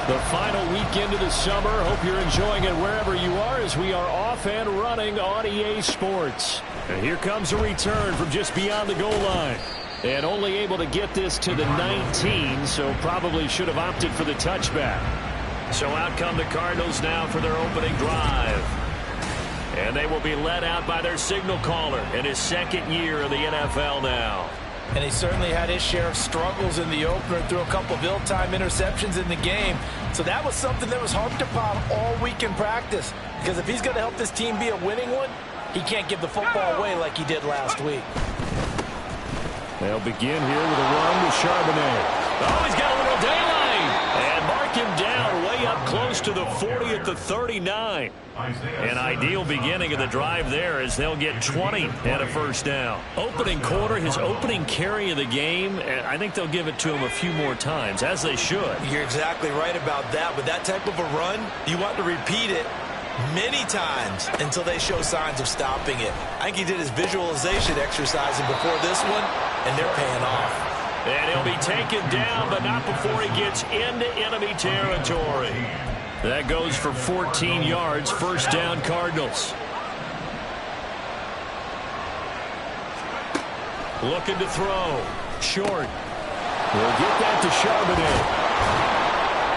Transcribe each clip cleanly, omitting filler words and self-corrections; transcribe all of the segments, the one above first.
The final weekend of the summer. Hope you're enjoying it wherever you are as we are off and running on EA Sports. And here comes a return from just beyond the goal line. And only able to get this to the 19, so probably should have opted for the touchback. So out come the Cardinals now for their opening drive. And they will be led out by their signal caller in his second year in the NFL now. And he certainly had his share of struggles in the opener, threw a couple of ill-timed interceptions in the game. So that was something that was harped upon all week in practice. Because if he's going to help this team be a winning one, he can't give the football away like he did last week. They'll begin here with a run with Charbonnet. Oh, he's got a little daylight. And mark him down way up close to the 40 at the 39. An ideal beginning of the drive there as they'll get 20 and a first down. Opening quarter, his opening carry of the game, and I think they'll give it to him a few more times, as they should. You're exactly right about that. With that type of a run, you want to repeat it many times until they show signs of stopping it. I think he did his visualization exercising before this one, and they're paying off. And he'll be taken down, but not before he gets into enemy territory. That goes for 14 yards, first down Cardinals. Looking to throw. Short. We'll get that to Charbonnet.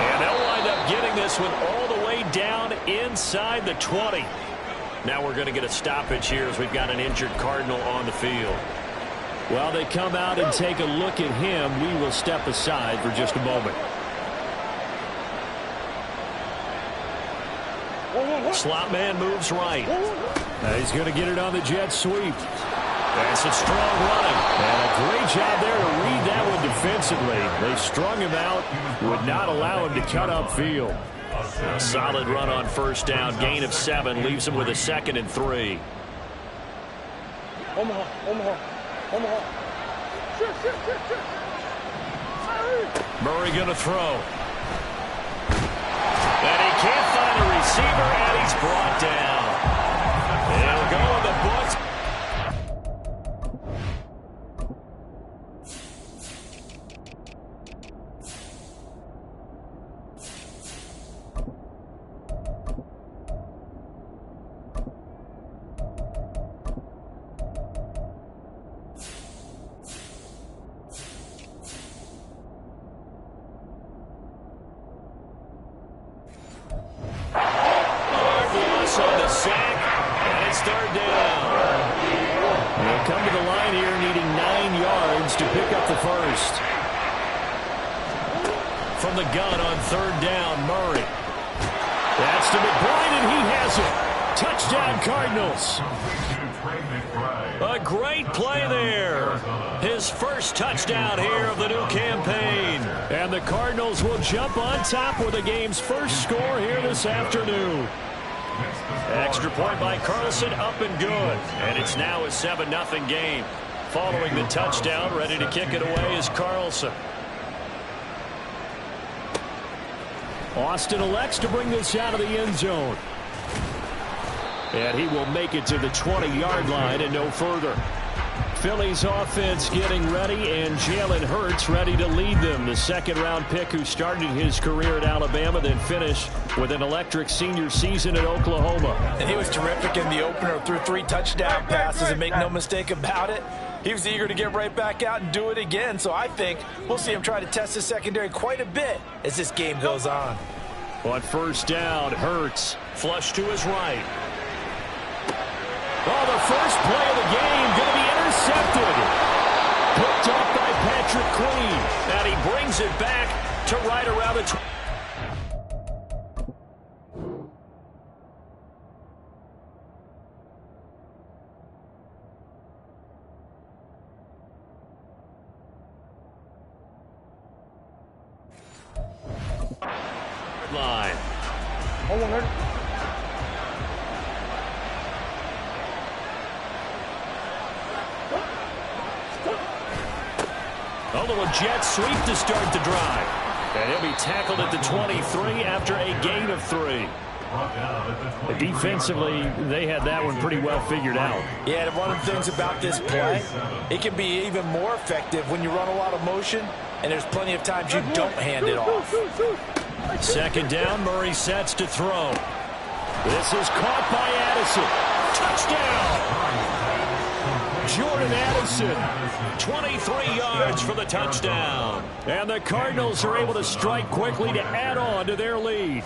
And they'll wind up getting this one all the way down inside the 20. Now we're going to get a stoppage here as we've got an injured Cardinal on the field. While they come out and take a look at him, we will step aside for just a moment. Slot man moves right. He's going to get it on the jet sweep. That's a strong running. And a great job there to read that one defensively. They strung him out, would not allow him to cut upfield. A solid run on first down. Gain of 7 leaves him with a 2nd and 3. Murray going to throw. And he can't find a receiver, and he's brought down. He'll go in the books. On the sack, and it's third down. They'll come to the line here needing 9 yards to pick up the first. From the gun on third down, Murray. That's to McBride, and he has it. Touchdown, Cardinals. A great play there. His first touchdown here of the new campaign. And the Cardinals will jump on top with the game's first score here this afternoon. Extra point by Carlson, up and good. And it's now a 7-0 game. Following the touchdown, ready to kick it away is Carlson. Austin elects to bring this out of the end zone. And he will make it to the 20-yard line and no further. Philly's offense getting ready, and Jalen Hurts ready to lead them. The second-round pick who started his career at Alabama, then finished with an electric senior season at Oklahoma. And he was terrific in the opener, threw 3 touchdown passes, and make no mistake about it, he was eager to get right back out and do it again. So I think we'll see him try to test the secondary quite a bit as this game goes on. On first down, Hurts flush to his right. Oh, the first play of the game going to be intercepted. Picked off by Patrick Queen. And he brings it back to right around the line. A little jet sweep to start the drive. And he'll be tackled at the 23 after a gain of 3. Defensively, they had that one pretty well figured out. Yeah, and one of the things about this play, it can be even more effective when you run a lot of motion, and there's plenty of times you don't hand it off. Second down, Murray sets to throw. This is caught by Addison. Touchdown! Jordan Addison, 23 yards for the touchdown. And the Cardinals are able to strike quickly to add on to their lead.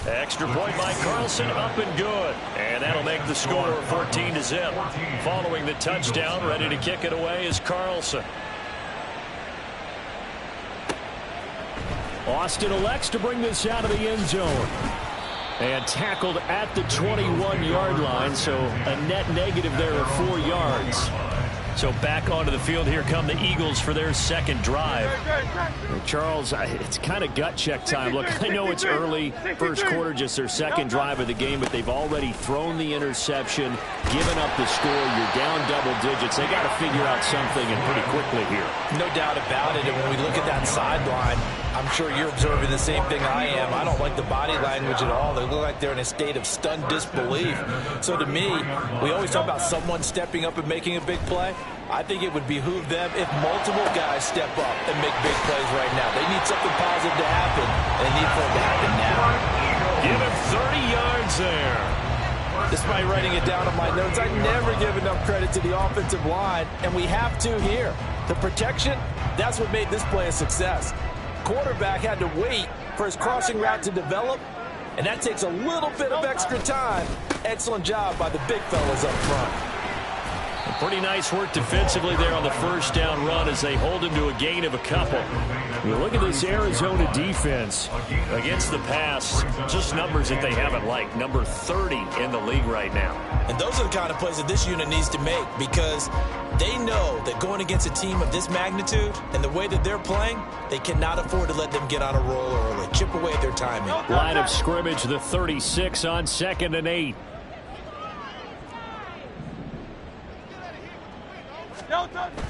Extra point by Carlson, up and good. And that'll make the score 14-0. Following the touchdown, ready to kick it away is Carlson. Austin elects to bring this out of the end zone. And tackled at the 21-yard line, so a net negative there of 4 yards. So back onto the field, here come the Eagles for their second drive. Charles, it's kind of gut check time. Look, I know it's early, first quarter, just their second drive of the game, but they've already thrown the interception, given up the score. You're down double digits. They got to figure out something, and pretty quickly here. No doubt about it. And when we look at that sideline, I'm sure you're observing the same thing I am. I don't like the body language at all. They look like they're in a state of stunned disbelief. So to me, we always talk about someone stepping up and making a big play. I think it would behoove them if multiple guys step up and make big plays right now. They need something positive to happen, and they need for it to happen now. Give him 30 yards there. Despite writing it down on my notes, I never give enough credit to the offensive line, and we have to here. The protection, that's what made this play a success. Quarterback had to wait for his crossing route to develop, and that takes a little bit of extra time. Excellent job by the big fellas up front. Pretty nice work defensively there on the first down run as they hold him to a gain of a couple. You look at this Arizona defense against the pass, just numbers that they haven't liked. Number 30 in the league right now. And those are the kind of plays that this unit needs to make, because they know that going against a team of this magnitude and the way that they're playing, they cannot afford to let them get on a roll early. Chip away at their timing. Line of scrimmage, the 36 on 2nd and 8.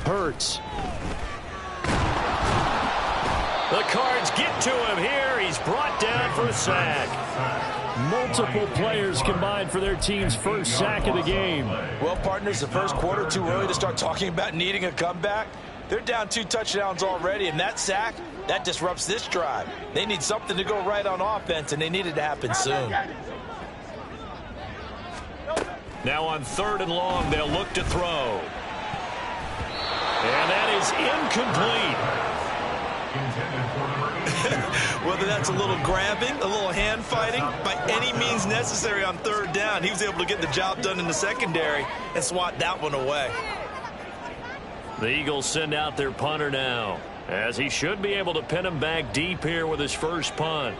Hurts. The Cards get to him here. He's brought down for a sack. Multiple players combined for their team's first sack of the game. Well, partners, the first quarter, too early to start talking about needing a comeback. They're down 2 touchdowns already, and that sack, that disrupts this drive. They need something to go right on offense, and they need it to happen soon. Now on 3rd and long, they'll look to throw. And that is incomplete. Whether that's a little grabbing, a little hand fighting, by any means necessary on 3rd down, he was able to get the job done in the secondary and swat that one away. The Eagles send out their punter now, as he should be able to pin him back deep here with his first punt.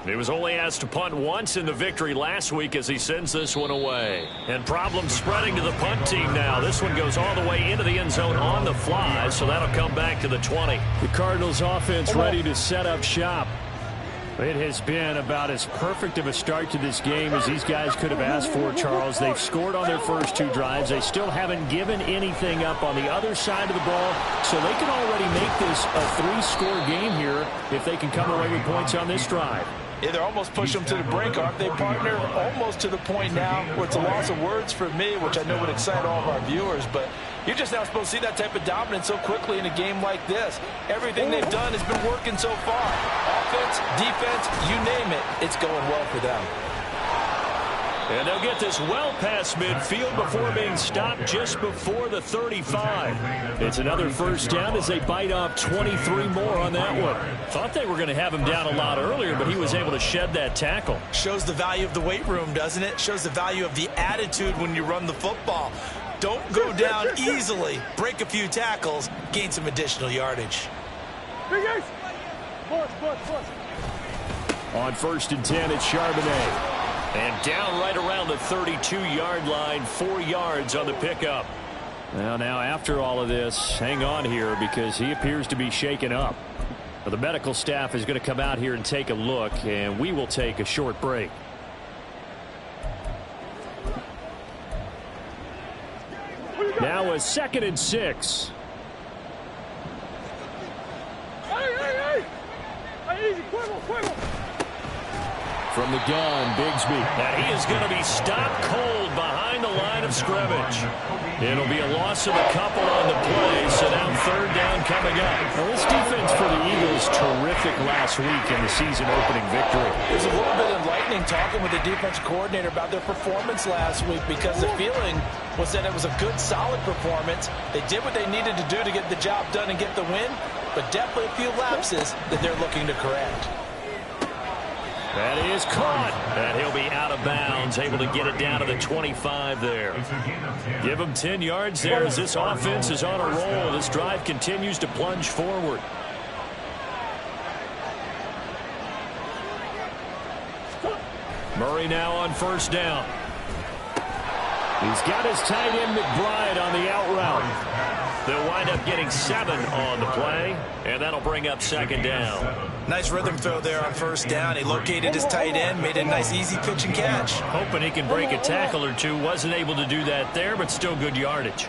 He was only asked to punt once in the victory last week as he sends this one away. And problems spreading to the punt team now. This one goes all the way into the end zone on the fly, so that'll come back to the 20. The Cardinals offense ready to set up shop. It has been about as perfect of a start to this game as these guys could have asked for, Charles. They've scored on their first 2 drives. They still haven't given anything up on the other side of the ball, so they can already make this a 3-score game here if they can come away with points on this drive. Yeah, they're almost pushing them to the brink, aren't they, partner? Almost to the point now where it's a loss of words for me, which I know would excite all of our viewers, but you're just not supposed to see that type of dominance so quickly in a game like this. Everything they've done has been working so far. Offense, defense, you name it, it's going well for them. And they'll get this well past midfield before being stopped just before the 35. It's another first down as they bite off 23 more on that one. Thought they were going to have him down a lot earlier, but he was able to shed that tackle. Shows the value of the weight room, doesn't it? Shows the value of the attitude when you run the football. Don't go down easily. Break a few tackles. Gain some additional yardage. On 1st and 10, it's Charbonnet. And down right around the 32-yard line, 4 yards on the pickup. Well, now after all of this, hang on here because he appears to be shaken up. Well, the medical staff is going to come out here and take a look, and we will take a short break. Now a 2nd and 6. From the gun, Bigsby. And he is going to be stopped cold behind behind the line of scrimmage. It'll be a loss of a couple on the play, so now third down coming up. Well, this defense for the Eagles, terrific last week in the season-opening victory. It was a little bit enlightening talking with the defensive coordinator about their performance last week, because the feeling was that it was a good, solid performance. They did what they needed to do to get the job done and get the win, but definitely a few lapses that they're looking to correct. That is caught, and he'll be out of bounds, able to get it down to the 25 there. Give him 10 yards there as this offense is on a roll. This drive continues to plunge forward. Murray now on first down. He's got his tight end McBride on the out route. They'll wind up getting 7 on the play, and that'll bring up second down. Nice rhythm throw there on first down. He located his tight end, made a nice easy pitch and catch. Hoping he can break a tackle or two. Wasn't able to do that there, but still good yardage.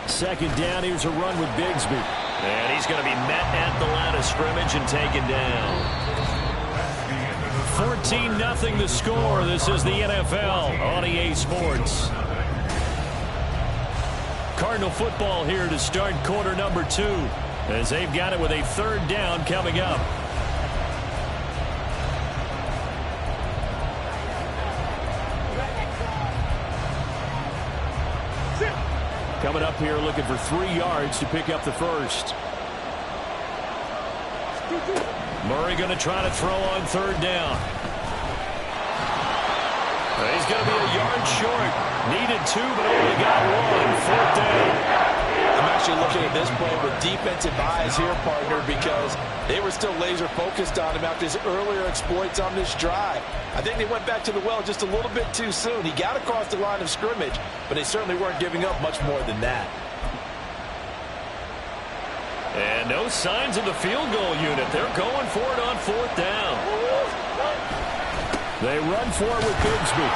Second down, here's a run with Bigsby. And he's going to be met at the line of scrimmage and taken down. 14-0 the score. This is the NFL on EA Sports. Cardinal football here to start quarter number 2, as they've got it with a third down coming up. Coming up here looking for 3 yards to pick up the first. Murray going to try to throw on third down. He's going to be a yard short. Needed 2, but only got 1. Fourth down. I'm actually looking at this play with defensive eyes here, partner, because they were still laser focused on him after his earlier exploits on this drive. I think they went back to the well just a little bit too soon. He got across the line of scrimmage, but they certainly weren't giving up much more than that. And no signs of the field goal unit. They're going for it on fourth down. They run for it with Bigsby.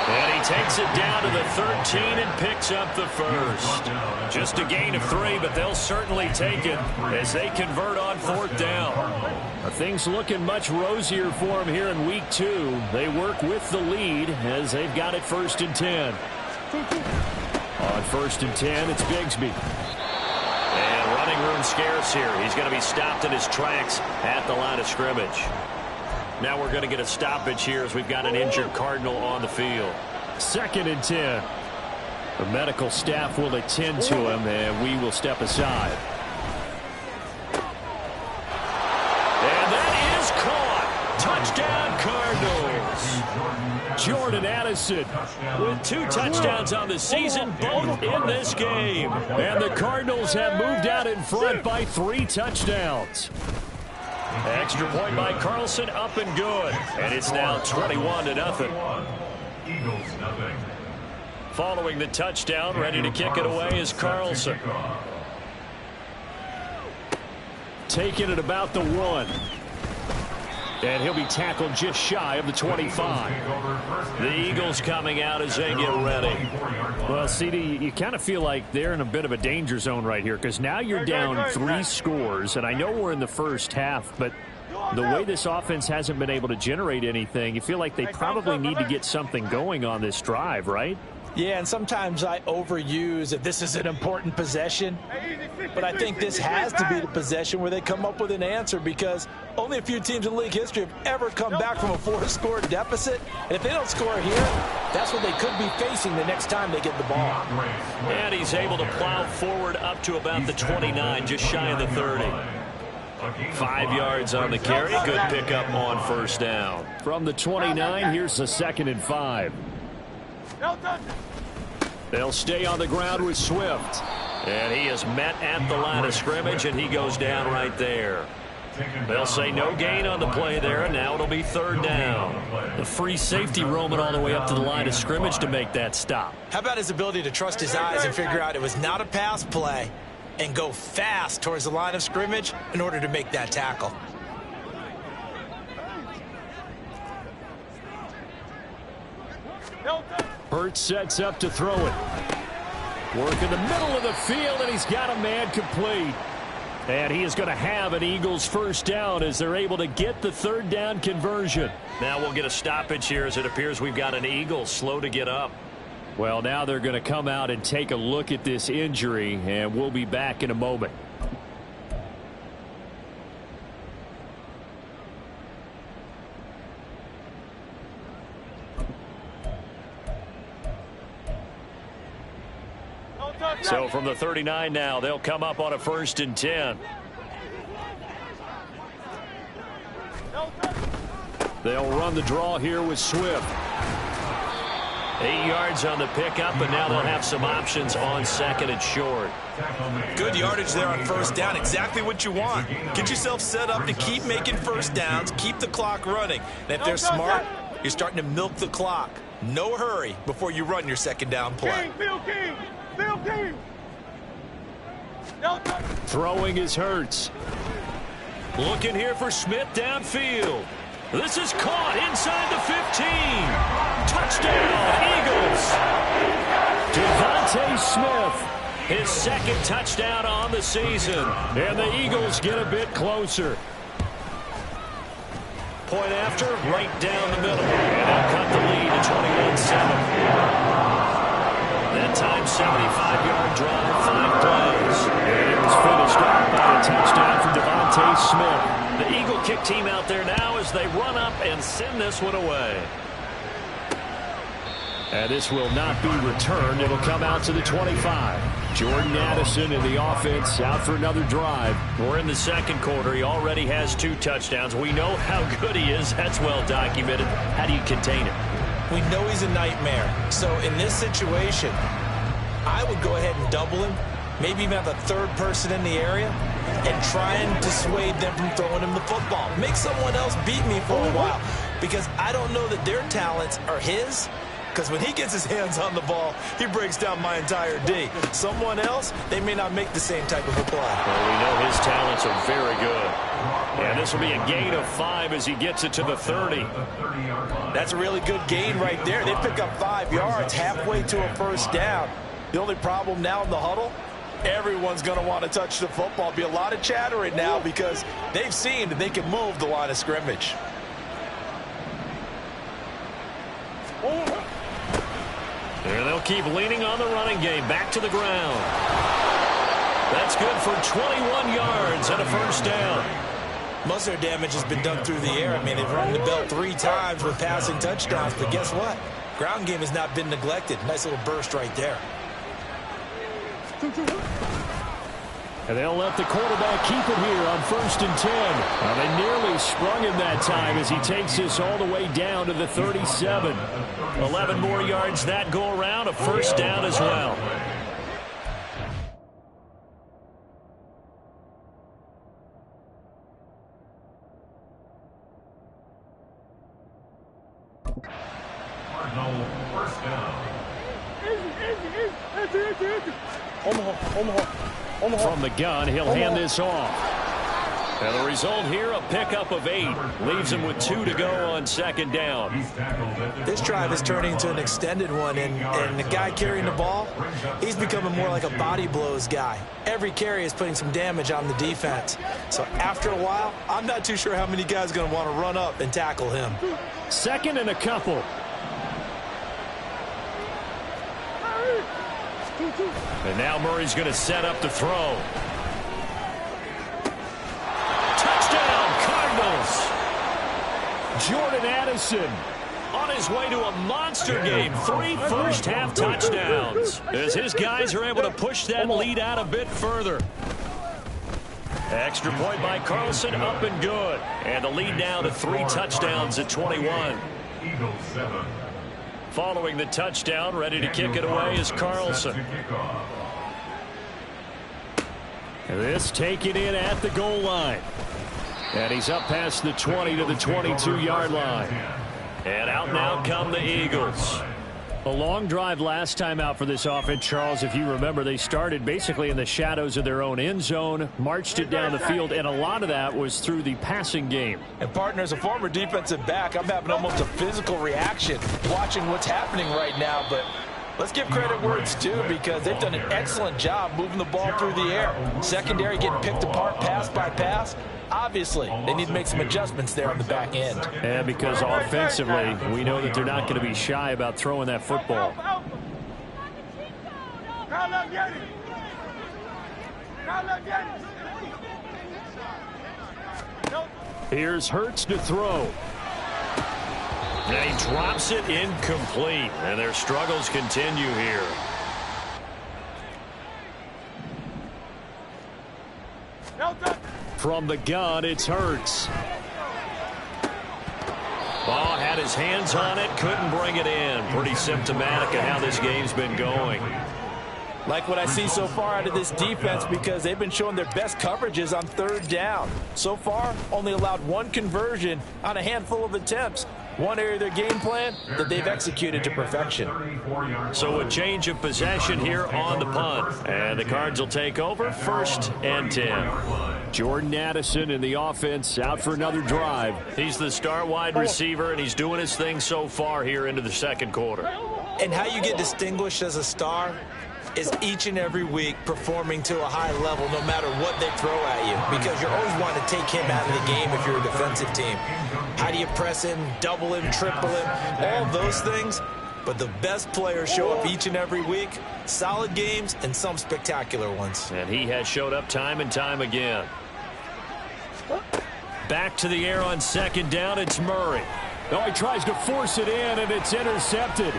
And he takes it down to the 13 and picks up the first. Just a gain of 3, but they'll certainly take it as they convert on fourth down. Things looking much rosier for them here in week 2. They work with the lead as they've got it 1st and 10. On 1st and 10, it's Bigsby. And running room scarce here. He's going to be stopped in his tracks at the line of scrimmage. Now we're going to get a stoppage here as we've got an injured Cardinal on the field. 2nd and 10. The medical staff will attend to him, and we will step aside. And that is caught. Touchdown, Cardinals. Jordan Addison with 2 touchdowns on the season, both in this game. And the Cardinals have moved out in front by 3 touchdowns. Extra point by Carlson, up and good. And it's now 21-0. Following the touchdown, ready to kick it away is Carlson. Taking it about the 1. And he'll be tackled just shy of the 25. The Eagles coming out as they get ready. Well, CD, you kind of feel like they're in a bit of a danger zone right here, because now you're down 3 scores, and I know we're in the first half, but the way this offense hasn't been able to generate anything, you feel like they probably need to get something going on this drive, right? Yeah, and sometimes I overuse if this is an important possession. But I think this has to be the possession where they come up with an answer, because only a few teams in league history have ever come back from a 4-score deficit. And if they don't score here, that's what they could be facing the next time they get the ball. And he's able to plow forward up to about the 29, just shy of the 30. 5 yards on the carry. Good pickup on first down. From the 29, here's the 2nd and 5. They'll stay on the ground with Swift. And he is met at the line of scrimmage, and he goes down right there. They'll say no gain on the play there, and now it'll be third down. The free safety roaming all the way up to the line of scrimmage to make that stop. How about his ability to trust his eyes and figure out it was not a pass play and go fast towards the line of scrimmage in order to make that tackle? Hurts sets up to throw it. Work in the middle of the field, and he's got a man complete. And he is going to have an Eagles first down as they're able to get the third down conversion. Now we'll get a stoppage here as it appears we've got an Eagle slow to get up. Well, now they're going to come out and take a look at this injury, and we'll be back in a moment. So from the 39 now, they'll come up on a 1st and 10. They'll run the draw here with Swift. 8 yards on the pickup, and now they'll have some options on 2nd and short. Good yardage there on 1st down. Exactly what you want. Get yourself set up to keep making 1st downs, keep the clock running. And if they're smart, you're starting to milk the clock. No hurry before you run your 2nd down play. Throwing is Hurts. Looking here for Smith downfield. This is caught inside the 15. Touchdown, Eagles. Devontae Smith, his 2nd touchdown on the season. And the Eagles get a bit closer. Point after, right down the middle. And they'll cut the lead to 21-7. That time, 75-yard drive, 5 plays. And it was finished off by a touchdown from Devontae Smith. The Eagle kick team out there now as they run up and send this one away. And this will not be returned. It'll come out to the 25. Jordan Addison in the offense out for another drive. We're in the 2nd quarter. He already has 2 touchdowns. We know how good he is. That's well documented. How do you contain it? We know he's a nightmare. So in this situation, I would go ahead and double him. Maybe even have a 3rd person in the area and try and dissuade them from throwing him the football. Make someone else beat me for a while because I don't know that their talents are his. Because when he gets his hands on the ball, he breaks down my entire D. Someone else, they may not make the same type of a play. Well, we know his talents are very good. And this will be a gain of 5 as he gets it to the 30. That's a really good gain right there. They pick up 5 yards halfway to a 1st down. The only problem now in the huddle, everyone's going to want to touch the football. Be a lot of chattering now because they've seen that they can move the line of scrimmage. And they'll keep leaning on the running game. Back to the ground. That's good for 21 yards and a 1st down. Most of their damage has been done through the air. I mean, they've run the bell 3 times with passing touchdowns. But guess what? Ground game has not been neglected. Nice little burst right there. And they'll let the quarterback keep it here on 1st and 10. Well, they nearly sprung him that time as he takes this all the way down to the 37. 11 more yards that go around, a 1st down as well. First down. From the gun, he'll hand this off. And the result here, a pickup of 8. Leaves him with 2 to go on 2nd down. This drive is turning into an extended one, and the guy carrying the ball, he's becoming more like a body blows guy. Every carry is putting some damage on the defense. So after a while, I'm not too sure how many guys are going to want to run up and tackle him. 2nd and a couple. And now Murray's going to set up the throw. Touchdown, Cardinals. Jordan Addison on his way to a monster game. 3 first-half touchdowns as his guys are able to push that lead out a bit further. Extra point by Carlson, up and good. And the lead now to 3 touchdowns at 21. Eagles 7. Following the touchdown, ready to kick it away is Carlson. This taken in at the goal line. And he's up past the 20 to the 22-yard line. And out now come the Eagles. A long drive last time out for this offense, Charles. If you remember, they started basically in the shadows of their own end zone, marched it down the field, and a lot of that was through the passing game. And, partner, as a former defensive back, I'm having almost a physical reaction watching what's happening right now. But Let's give credit where it's due because they've done an excellent job moving the ball through the air. Secondary getting picked apart pass by pass. Obviously, they need to make some adjustments there on the back end. And because offensively, we know that they're not going to be shy about throwing that football. Here's Hurts to throw. And he drops it incomplete. And their struggles continue here. From the gun, it's Hurts. Ball had his hands on it, couldn't bring it in. Pretty symptomatic of how this game's been going. Like what I see so far out of this defense because they've been showing their best coverages on third down. So far, only allowed one conversion on a handful of attempts. One area of their game plan that they've executed to perfection. So a change of possession here on the punt. And the Cards will take over 1st and 10. Jordan Addison in the offense out for another drive. He's the star wide receiver, and he's doing his thing so far here into the second quarter. And how you get distinguished as a star is each and every week performing to a high level no matter what they throw at you, because you're always wanting to take him out of the game if you're a defensive team. How do you press him, double him, triple him, all those things? But the best players show up each and every week, solid games and some spectacular ones. And he has showed up time and time again. Back to the air on 2nd down, it's Murray. Oh, he tries to force it in, and it's intercepted.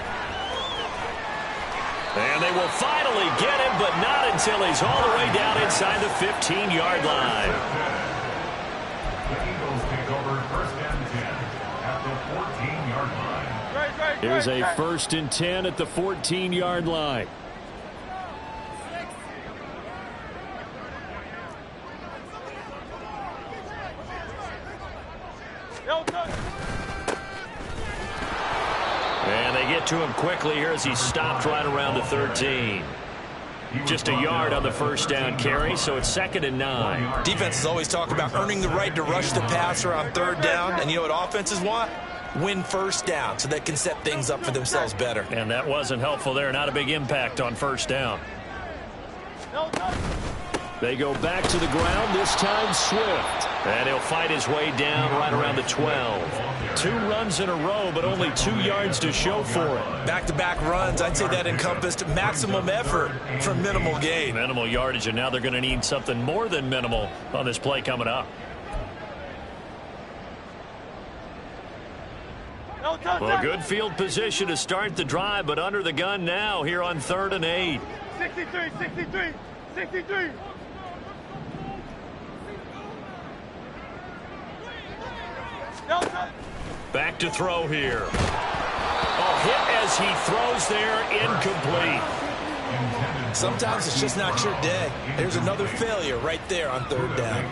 And they will finally get him, but not until he's all the way down inside the 15-yard line. The Eagles take over 1st and 10 at the 14-yard line. Here's a 1st and 10 at the 14-yard line. And they get to him quickly here as he stopped right around the 13. Just a yard on the 1st down carry, so it's 2nd and 9. Defenses always talk about earning the right to rush the passer on 3rd down, and you know what offenses want? Win 1st down so they can set things up for themselves better. And that wasn't helpful there. Not a big impact on 1st down. They go back to the ground, this time Swift. And he'll fight his way down right around the 12. 2 runs in a row, but only 2 yards to show for it. Back-to-back runs, I'd say that encompassed maximum effort for minimal gain. Minimal yardage, and now they're going to need something more than minimal on this play coming up. Well, good field position to start the drive, but under the gun now here on 3rd and 8. 63. Back to throw here. Oh, hit as he throws there, incomplete. Sometimes it's just not your day. There's another failure right there on 3rd down.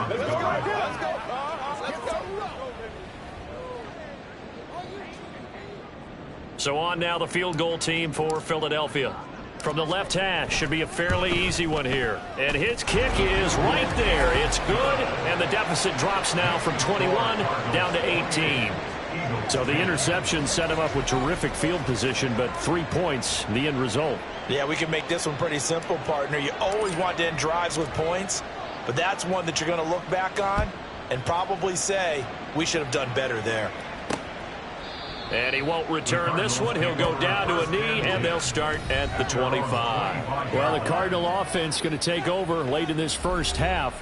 Let's go. So on now the field goal team for Philadelphia. From the left hash, should be a fairly easy one here. And his kick is right there. It's good, and the deficit drops now from 21 down to 18. So the interception set him up with terrific field position, but 3 points, the end result. Yeah, we can make this one pretty simple, partner. You always want to end drives with points, but that's one that you're going to look back on and probably say, we should have done better there. And he won't return this one. He'll go down to a knee, and they'll start at the 25. Well, the Cardinal offense going to take over late in this 1st half.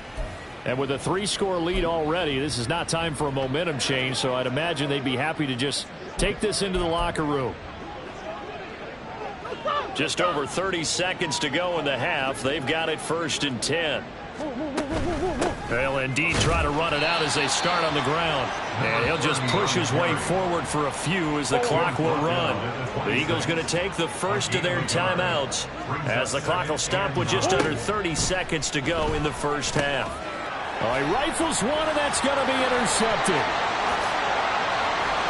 And with a 3-score lead already, this is not time for a momentum change, so I'd imagine they'd be happy to just take this into the locker room. Just over 30 seconds to go in the half. They've got it 1st and 10. They'll indeed try to run it out as they start on the ground. And he'll just push his way forward for a few as the clock will run. The Eagles going to take the first of their timeouts as the clock will stop with just under 30 seconds to go in the 1st half. All right, rifles one, and that's going to be intercepted.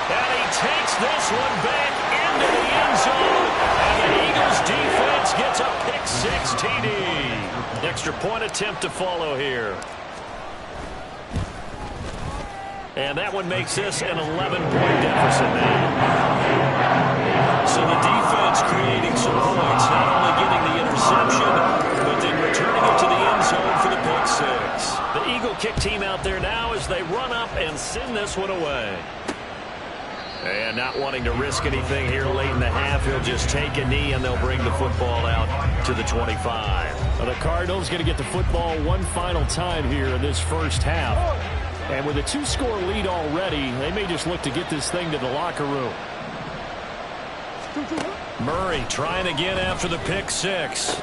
And he takes this one back into the end zone. And the Eagles defense gets a pick-6 TD. Extra point attempt to follow here. And that one makes this an 11-point deficit now. So the defense creating some points, not only getting the interception, but then returning it to the end zone for the pick six. The Eagle kick team out there now as they run up and send this one away. And not wanting to risk anything here late in the half, he'll just take a knee and they'll bring the football out to the 25. Well, the Cardinals going to get the football one final time here in this first half. And with a 2-score lead already, they may just look to get this thing to the locker room. Murray trying again after the pick six.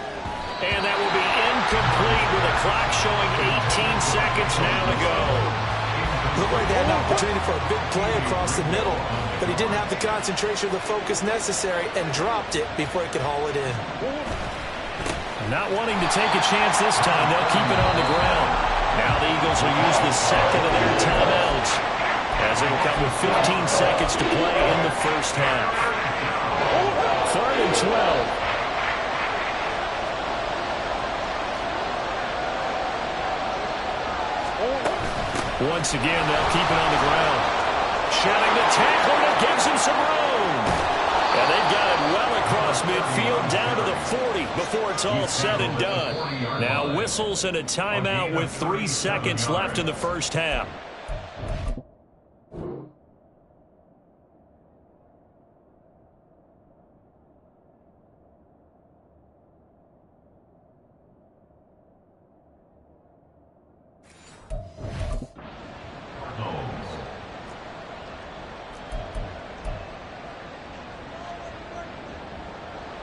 And that will be incomplete with the clock showing 18 seconds now to go. Looked like they had an opportunity for a big play across the middle, but he didn't have the concentration or the focus necessary and dropped it before he could haul it in. Not wanting to take a chance this time, they'll keep it on the ground. Now the Eagles will use the second of their timeouts as it'll come with 15 seconds to play in the first half. 3rd and 12. Once again, they'll keep it on the ground. Shedding the tackle that gives him some room. And they've got it well across midfield down to the 40 before it's all said and done. Now whistles and a timeout with 3 seconds left in the first half.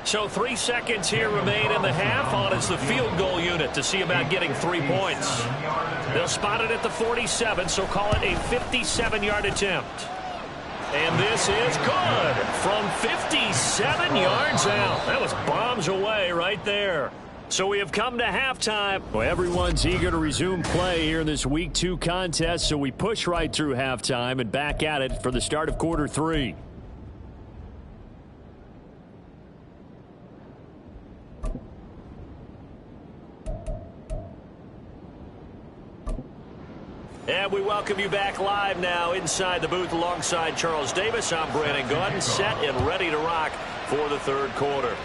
So 3 seconds here remain in the half on as the field goal unit to see about getting 3 points. They'll spot it at the 47, so call it a 57-yard attempt. And this is good from 57 yards out. That was bombs away right there. So we have come to halftime. Well, everyone's eager to resume play here in this Week 2 contest, so we push right through halftime and back at it for the start of quarter 3. And we welcome you back live now inside the booth alongside Charles Davis. I'm Brandon Gaudin, set and ready to rock for the third quarter.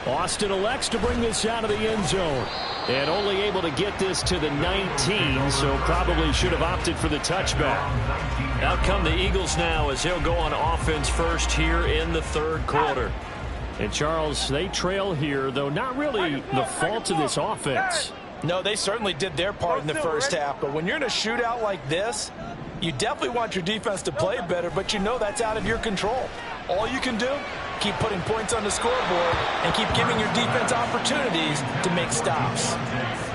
Austin elects to bring this out of the end zone. And only able to get this to the 19, so probably should have opted for the touchback. Out come the Eagles now as they'll go on offense first here in the third quarter. And Charles, they trail here, though not really the fault of this offense. No, they certainly did their part in the first half, but when you're in a shootout like this, you definitely want your defense to play better, but you know that's out of your control. All you can do, keep putting points on the scoreboard and keep giving your defense opportunities to make stops.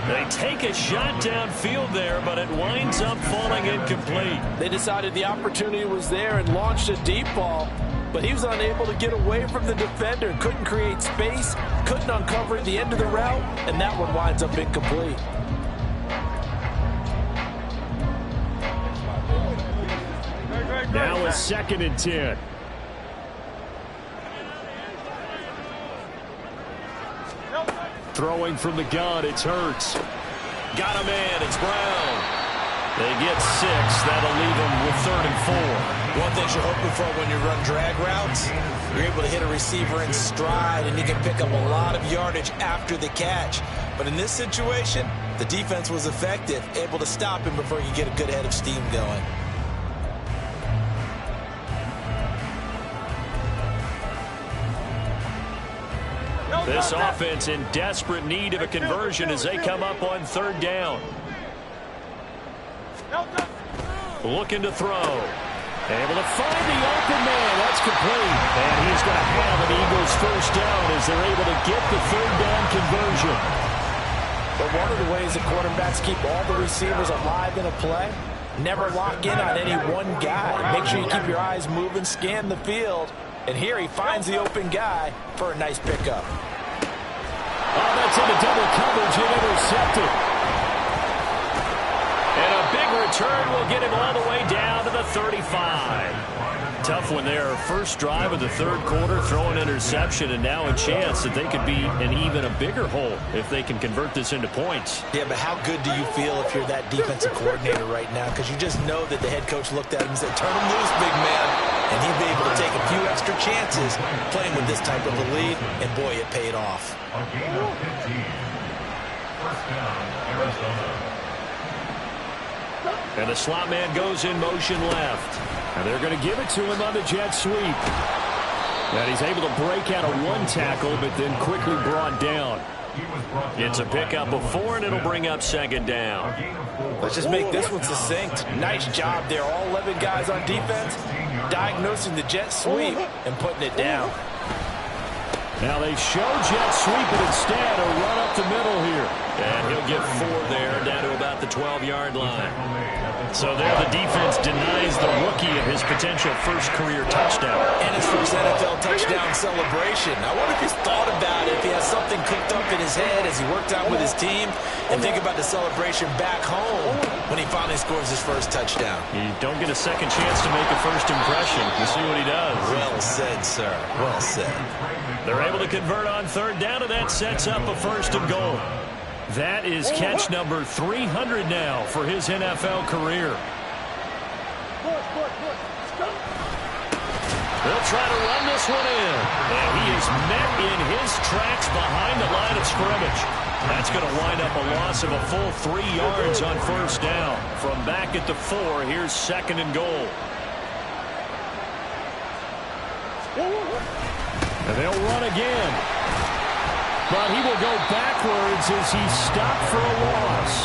They take a shot downfield there, but it winds up falling incomplete. They decided the opportunity was there and launched a deep ball, but he was unable to get away from the defender, couldn't create space, couldn't uncover at the end of the route, and that one winds up incomplete. Now a 2nd and 10. Throwing from the gun, it's Hurts. Got a man, it's Brown. They get 6. That'll leave them with 3rd and 4. One thing you're hoping for when you run drag routes, you're able to hit a receiver in stride and you can pick up a lot of yardage after the catch. But in this situation, the defense was effective, able to stop him before you get a good head of steam going. This offense in desperate need of a conversion as they come up on 3rd down. Looking to throw. Able to find the open man. That's complete. And he's going to have an Eagles first down as they're able to get the 3rd down conversion. But one of the ways the quarterbacks keep all the receivers alive in a play, never lock in on any one guy. Make sure you keep your eyes moving, scan the field. And here he finds the open guy for a nice pickup. Oh, that's into double coverage and intercepted. And a big return will get him all the way down to the 35. tough one there. First drive of the third quarter, throw an interception, and now a chance that they could be in even a bigger hole if they can convert this into points. Yeah, but how good do you feel if you're that defensive coordinator right now? Because you just know that the head coach looked at him and said, turn him loose, big man. And he'd be able to take a few extra chances playing with this type of a lead, and boy, it paid off. A gain of 15. First down, Arizona. And the slot man goes in motion left. And they're going to give it to him on the jet sweep. And he's able to break out of one tackle, but then quickly brought down. It's a pickup of 4, and it'll bring up second down. Let's just make this one succinct. Nice job there. All 11 guys on defense diagnosing the jet sweep and putting it down. Now they show jet sweep, but instead a run up the middle here. And he'll get 4 there, down to about the 12-yard line. So there the defense denies the rookie of his potential first career touchdown. And his first NFL touchdown celebration. I wonder if he's thought about it, if he has something cooked up in his head as he worked out with his team, and think about the celebration back home when he finally scores his first touchdown. You don't get a second chance to make a first impression. You see what he does. Well said, sir. Well said. They're able to convert on third down, and that sets up a first and goal. That is catch number 300 now for his NFL career. They'll try to run this one in. And he is met in his tracks behind the line of scrimmage. That's going to wind up a loss of a full 3 yards on first down. From back at the 4, here's second and goal. And they'll run again. But he will go backwards as he's stopped for a loss.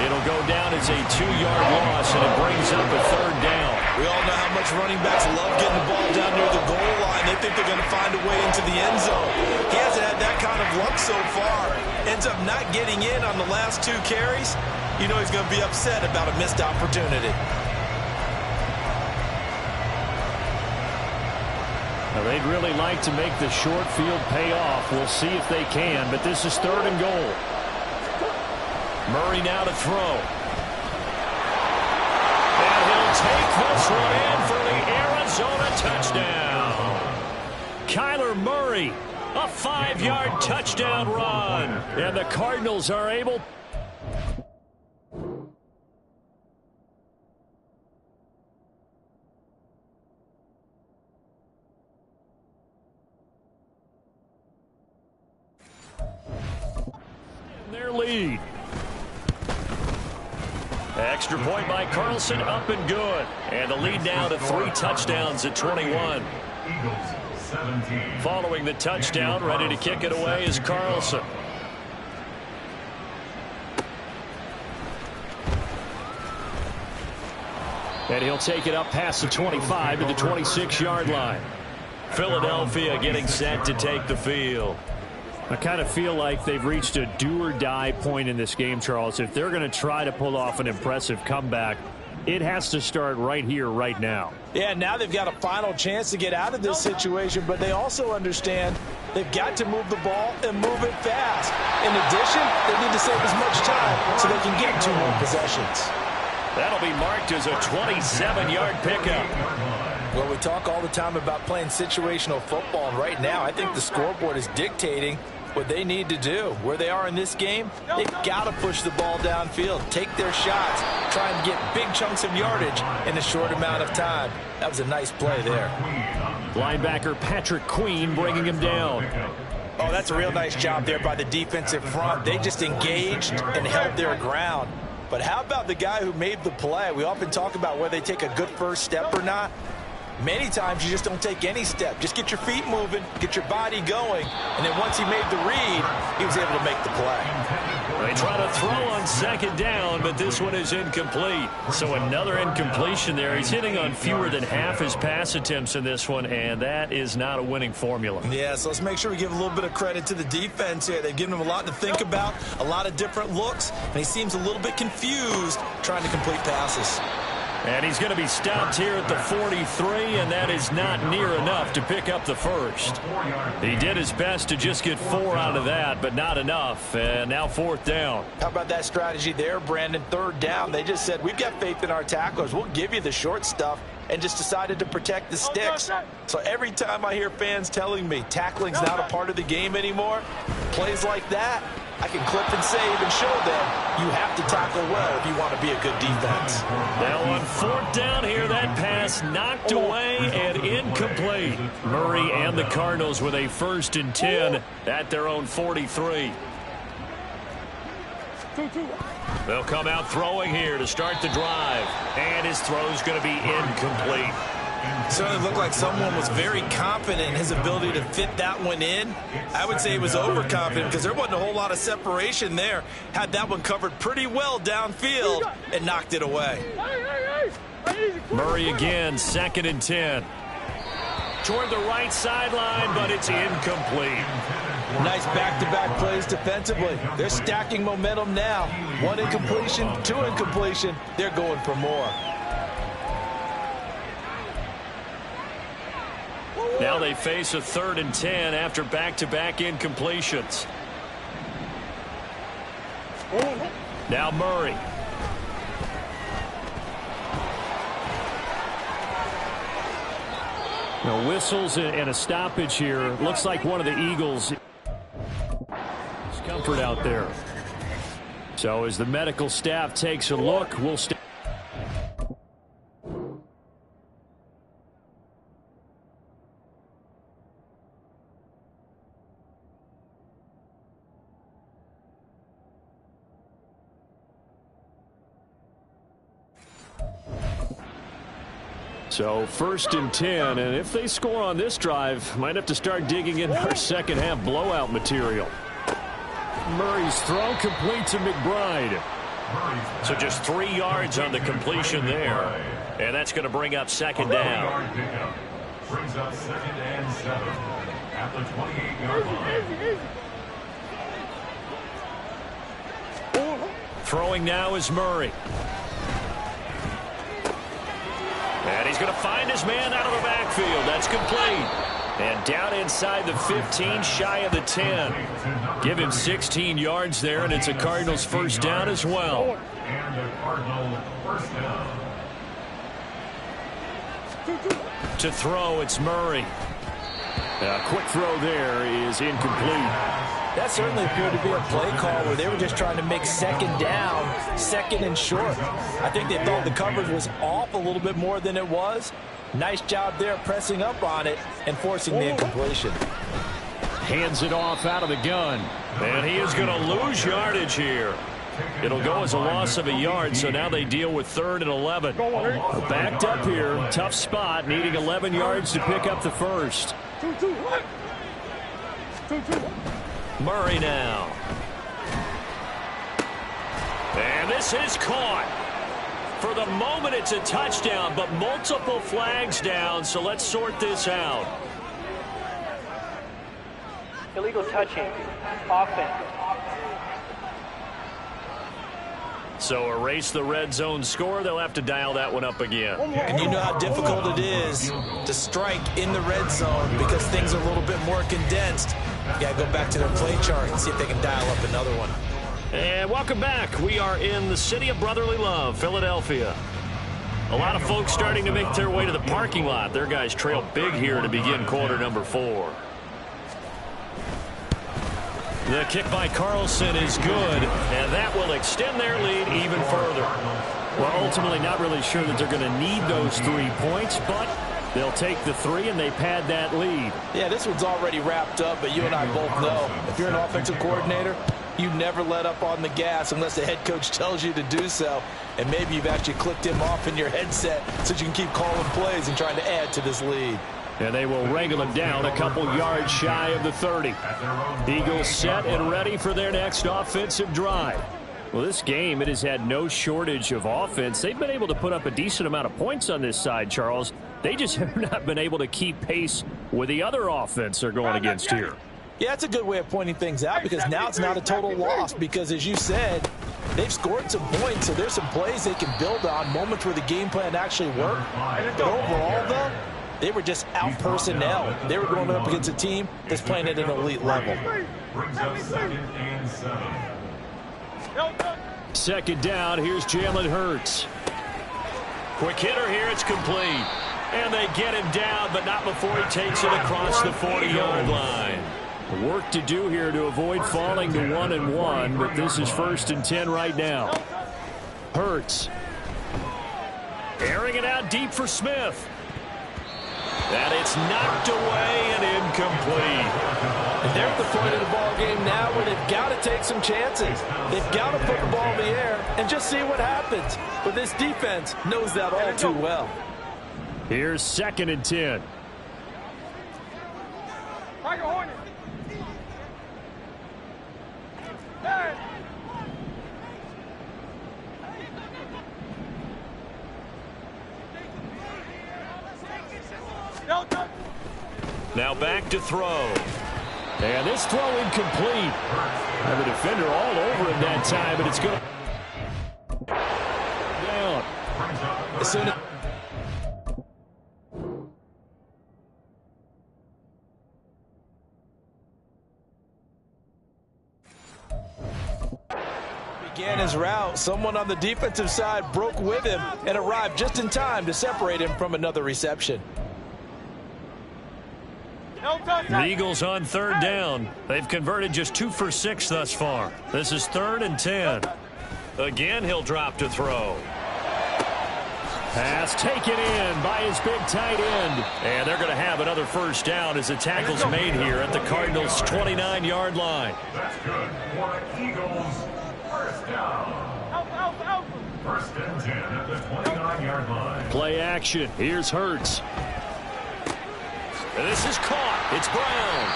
It'll go down as a 2-yard loss, and it brings up a third down. We all know how much running backs love getting the ball down near the goal line. They think they're going to find a way into the end zone. He hasn't had that kind of luck so far. Ends up not getting in on the last 2 carries. You know he's going to be upset about a missed opportunity. Now, they'd really like to make the short field pay off. We'll see if they can, but this is third and goal. Murray now to throw. And he'll take this one in for the Arizona touchdown. Kyler Murray, a 5-yard touchdown run. And the Cardinals are able their lead. Extra point by Carlson, up and good. And the lead now to 3 touchdowns at 21. Following the touchdown, ready to kick it away is Carlson. And he'll take it up past the 25 to the 26-yard line. Philadelphia getting set to take the field. I kind of feel like they've reached a do-or-die point in this game, Charles. If they're going to try to pull off an impressive comeback, it has to start right here, right now. Yeah, now they've got a final chance to get out of this situation, but they also understand they've got to move the ball and move it fast. In addition, they need to save as much time so they can get 2 more possessions. That'll be marked as a 27-yard pickup. Well, we talk all the time about playing situational football, and right now I think the scoreboard is dictating what they need to do. Where they are in this game, they've got to push the ball downfield, take their shots, try and get big chunks of yardage in a short amount of time. That was a nice play there. Linebacker Patrick Queen bringing him down. Oh, that's a real nice job there by the defensive front. They just engaged and held their ground. But how about the guy who made the play? We often talk about whether they take a good first step or not. Many times you just don't take any step. Just get your feet moving, get your body going, and then once he made the read, he was able to make the play. They try to throw on second down, but this one is incomplete. So another incompletion there. He's hitting on fewer than half his pass attempts in this one, and that is not a winning formula. Yeah, so let's make sure we give a little bit of credit to the defense here. They've given him a lot to think about, a lot of different looks, and he seems a little bit confused trying to complete passes. And he's going to be stopped here at the 43, and that is not near enough to pick up the first. He did his best to just get 4 out of that, but not enough. And now 4th down. How about that strategy there, Brandon? 3rd down. They just said, we've got faith in our tacklers. We'll give you the short stuff, and just decided to protect the sticks. So every time I hear fans telling me tackling's not a part of the game anymore, plays like that, I can clip and save and show them you have to tackle well if you want to be a good defense. Now on 4th down here, that pass knocked away and incomplete. Murray and the Cardinals with a 1st and 10 at their own 43. They'll come out throwing here to start the drive. And his throw's going to be incomplete. Certainly looked like someone was very confident in his ability to fit that one in. I would say he was overconfident because there wasn't a whole lot of separation there. Had that one covered pretty well downfield and knocked it away. Murray again, 2nd and 10. Toward the right sideline, but it's incomplete. Nice back-to-back plays defensively. They're stacking momentum now. 1 incompletion, 2 incompletion. They're going for more. Now they face a 3rd and 10 after back-to-back incompletions. Now Murray. Now whistles and a stoppage here. Looks like one of the Eagles. Comfort out there. So as the medical staff takes a look, we'll stay. So 1st and 10, and if they score on this drive, might have to start digging into our second half blowout material. Murray's throw complete to McBride. So just 3 yards on the completion there. And that's going to bring up 2nd down. Brings up 2nd and 7 at the 28-yard line. Throwing now is Murray. And he's going to find his man out of the backfield. That's complete. And down inside the 15, shy of the 10. Give him 16 yards there, and it's a Cardinals 1st down as well. And a Cardinal 1st down. To throw, it's Murray. A quick throw there is incomplete. That certainly appeared to be a play call where they were just trying to make 2nd down, 2nd and short. I think they thought the coverage was off a little bit more than it was. Nice job there pressing up on it and forcing the incompletion. Hands it off out of the gun. And he is going to lose yardage here. It'll go as a loss of a yard, so now they deal with 3rd and 11. Backed up here, tough spot, needing 11 yards to pick up the 1st. Murray now. And this is caught. For the moment, it's a touchdown, but multiple flags down, so let's sort this out. Illegal touching. Offense. So erase the red zone score. They'll have to dial that one up again. And you know how difficult it is to strike in the red zone because things are a little bit more condensed. You got to go back to their play chart and see if they can dial up another one. And welcome back. We are in the city of brotherly love, Philadelphia. A lot of folks starting to make their way to the parking lot. Their guys trail big here to begin quarter number 4. The kick by Carlson is good, and that will extend their lead even further. Well, ultimately not really sure that they're going to need those 3 points, but they'll take the 3 and they pad that lead. Yeah, this one's already wrapped up, but you and I both know if you're an offensive coordinator, you never let up on the gas unless the head coach tells you to do so. And maybe you've actually clicked him off in your headset so you can keep calling plays and trying to add to this lead. And they will wrangle him down a couple yards shy of the 30. Eagles set and ready for their next offensive drive. Well, this game, it has had no shortage of offense. They've been able to put up a decent amount of points on this side, Charles. They just have not been able to keep pace with the other offense they're going against here. Yeah, that's a good way of pointing things out because now it's not a total loss because, as you said, they've scored some points, so there's some plays they can build on, moments where the game plan actually worked. But overall, though, they were just out-personnel. They were going up against a team that's playing at an elite level. Brings up 2nd and 7. 2nd down, here's Jalen Hurts. Quick hitter here, it's complete. And they get him down, but not before he takes it across the 40-yard line. Work to do here to avoid falling to 1-1, but this is 1st and 10 right now. Hurts. Airing it out deep for Smith. And it's knocked away and incomplete. And they're at the point of the ball game now where they've got to take some chances. They've got to put the ball in the air and just see what happens. But this defense knows that all too well. Here's 2nd and 10. Now back to throw. And this throw incomplete. And the defender all over him that time, but it's going to down. As soon as began his route, someone on the defensive side broke with him and arrived just in time to separate him from another reception. The Eagles on 3rd down. They've converted just 2 for 6 thus far. This is 3rd and 10. Again, he'll drop to throw. Pass taken in by his big tight end. And they're going to have another 1st down as the tackle's made here at the Cardinals' 29-yard line. That's good for the Eagles. 1st down. 1st and 10 at the 29-yard line. Play action. Here's Hurts. And this is caught. It's Brown.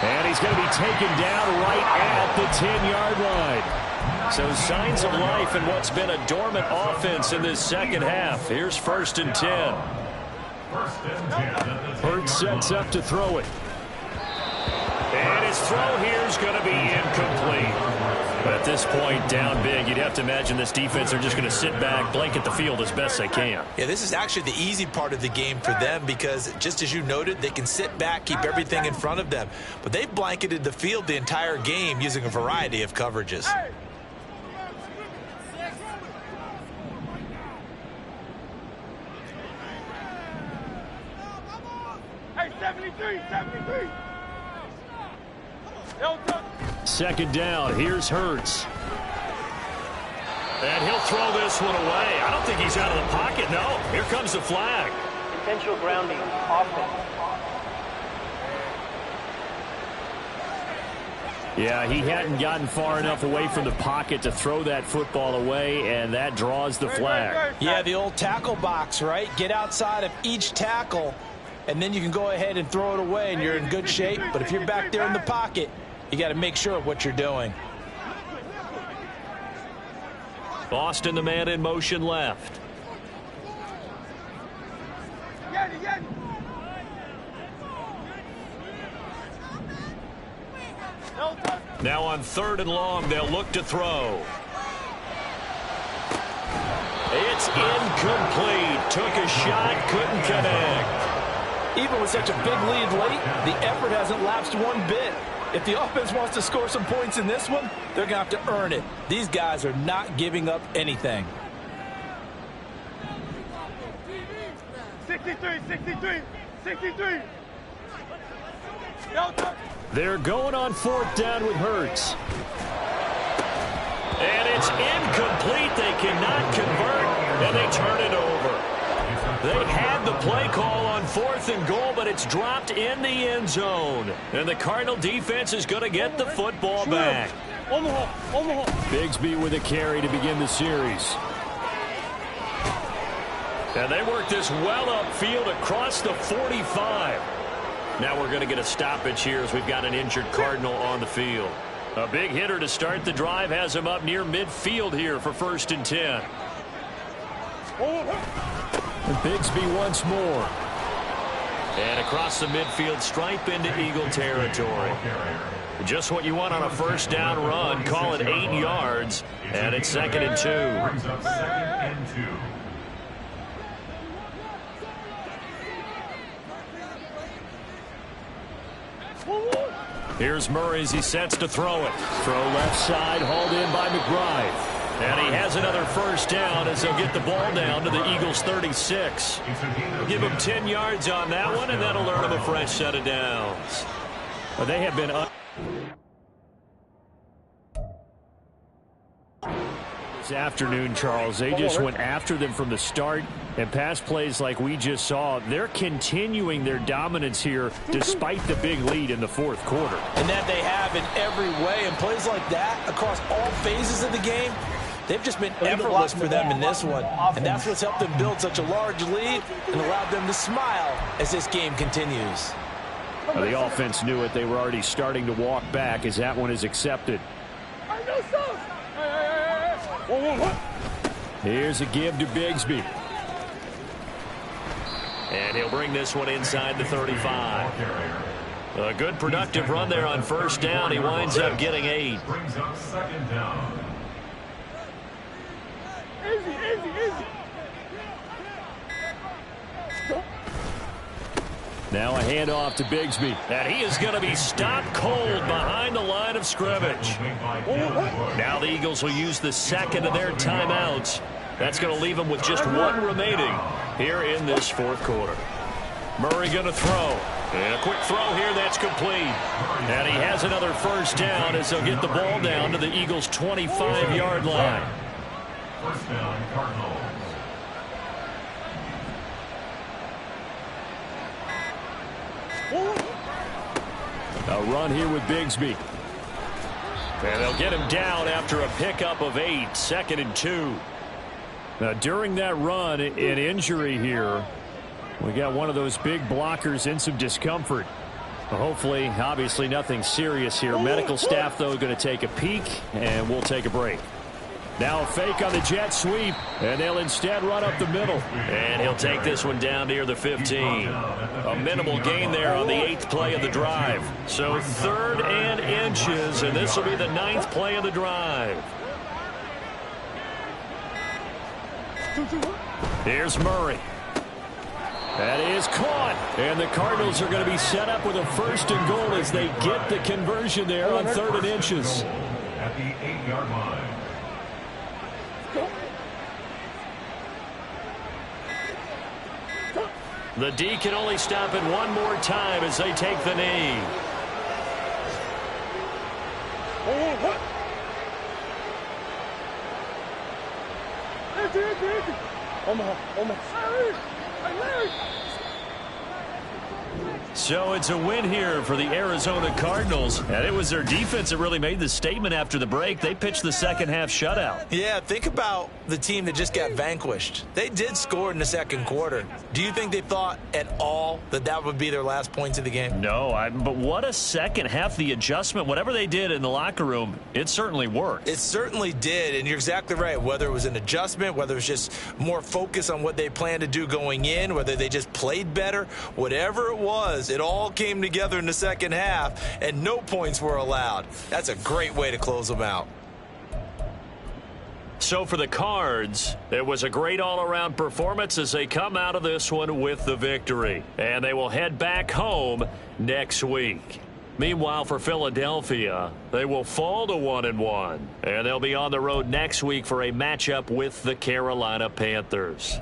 And he's going to be taken down right at the 10-yard line. So signs of life in what's been a dormant offense in this 2nd half. Here's 1st and 10. 1st and 10. Hurts sets up to throw it. And his throw here is going to be incomplete. But at this point, down big, you'd have to imagine this defense are just going to sit back, blanket the field as best they can. Yeah, this is actually the easy part of the game for them because, just as you noted, they can sit back, keep everything in front of them. But they've blanketed the field the entire game using a variety of coverages. Hey, 73. 2nd down. Here's Hurts. And he'll throw this one away. I don't think he's out of the pocket, no. Here comes the flag. Intentional grounding, offense. Yeah, he hadn't gotten far enough away from the pocket to throw that football away, and that draws the flag. Yeah, the old tackle box, right? Get outside of each tackle, and then you can go ahead and throw it away, and you're in good shape. But if you're back there in the pocket, you got to make sure of what you're doing. Boston, the man in motion left. Now on 3rd and long, they'll look to throw. It's incomplete. Took a shot, couldn't connect. Even with such a big lead late, the effort hasn't lapsed one bit. If the offense wants to score some points in this one, they're going to have to earn it. These guys are not giving up anything. 63. They're going on 4th down with Hurts. And it's incomplete. They cannot convert, and they turn it over. They had the play call on 4th and goal, but it's dropped in the end zone. And the Cardinal defense is going to get the football back. Bigsby with a carry to begin the series. And they work this well upfield across the 45. Now we're going to get a stoppage here as we've got an injured Cardinal on the field. A big hitter to start the drive has him up near midfield here for 1st and 10. And Bigsby once more. And across the midfield stripe into Eagle territory. Just what you want on a 1st down run. Call it 8 yards. And it's 2nd and 2. Here's Murray as he sets to throw it. Throw left side, hauled in by McBride. And he has another first down as they'll get the ball down to the Eagles' 36. Give him 10 yards on that one, and that'll earn him a fresh set of downs. Well, they have been this afternoon, Charles. They just went after them from the start, and pass plays like we just saw. They're continuing their dominance here despite the big lead in the fourth quarter. And that they have in every way. And plays like that across all phases of the game, they've just been effortless for them in this one. And that's what's helped them build such a large lead and allowed them to smile as this game continues. The offense knew it. They were already starting to walk back as that one is accepted. Here's a give to Bigsby. And he'll bring this one inside the 35. A good productive run there on first down. He winds up getting 8. Brings up second down. Easy. Now a handoff to Bigsby. And he is going to be stopped cold behind the line of scrimmage. Now the Eagles will use the second of their timeouts. That's going to leave them with just one remaining here in this fourth quarter. Murray going to throw. And a quick throw here that's complete. And he has another first down as they'll get the ball down to the Eagles' 25-yard line. First down, Cardinals. A run here with Bigsby. And they'll get him down after a pickup of 8, 2nd and 2. Now, during that run, an injury here. We got one of those big blockers in some discomfort. Hopefully, obviously, nothing serious here. Medical staff, though, going to take a peek, and we'll take a break. Now a fake on the jet sweep, and they'll instead run up the middle. And he'll take this one down near the 15. A minimal gain there on the 8th play of the drive. So 3rd and inches, and this will be the 9th play of the drive. Here's Murray. That is caught. And the Cardinals are going to be set up with a 1st and goal as they get the conversion there on 3rd and inches. At the 8-yard line. The D can only stop it one more time as they take the knee. So it's a win here for the Arizona Cardinals. And it was their defense that really made the statement after the break. They pitched the second half shutout. Yeah, think about the team that just got vanquished. They did score in the second quarter. Do you think they thought at all that that would be their last points of the game? No, but what a second half. The adjustment, whatever they did in the locker room, it certainly worked. It certainly did, and you're exactly right. Whether it was an adjustment, whether it was just more focus on what they planned to do going in, whether they just played better, whatever it was, it all came together in the second half, and no points were allowed. That's a great way to close them out. So for the Cards, it was a great all-around performance as they come out of this one with the victory. And they will head back home next week. Meanwhile, for Philadelphia, they will fall to 1-1. And they'll be on the road next week for a matchup with the Carolina Panthers.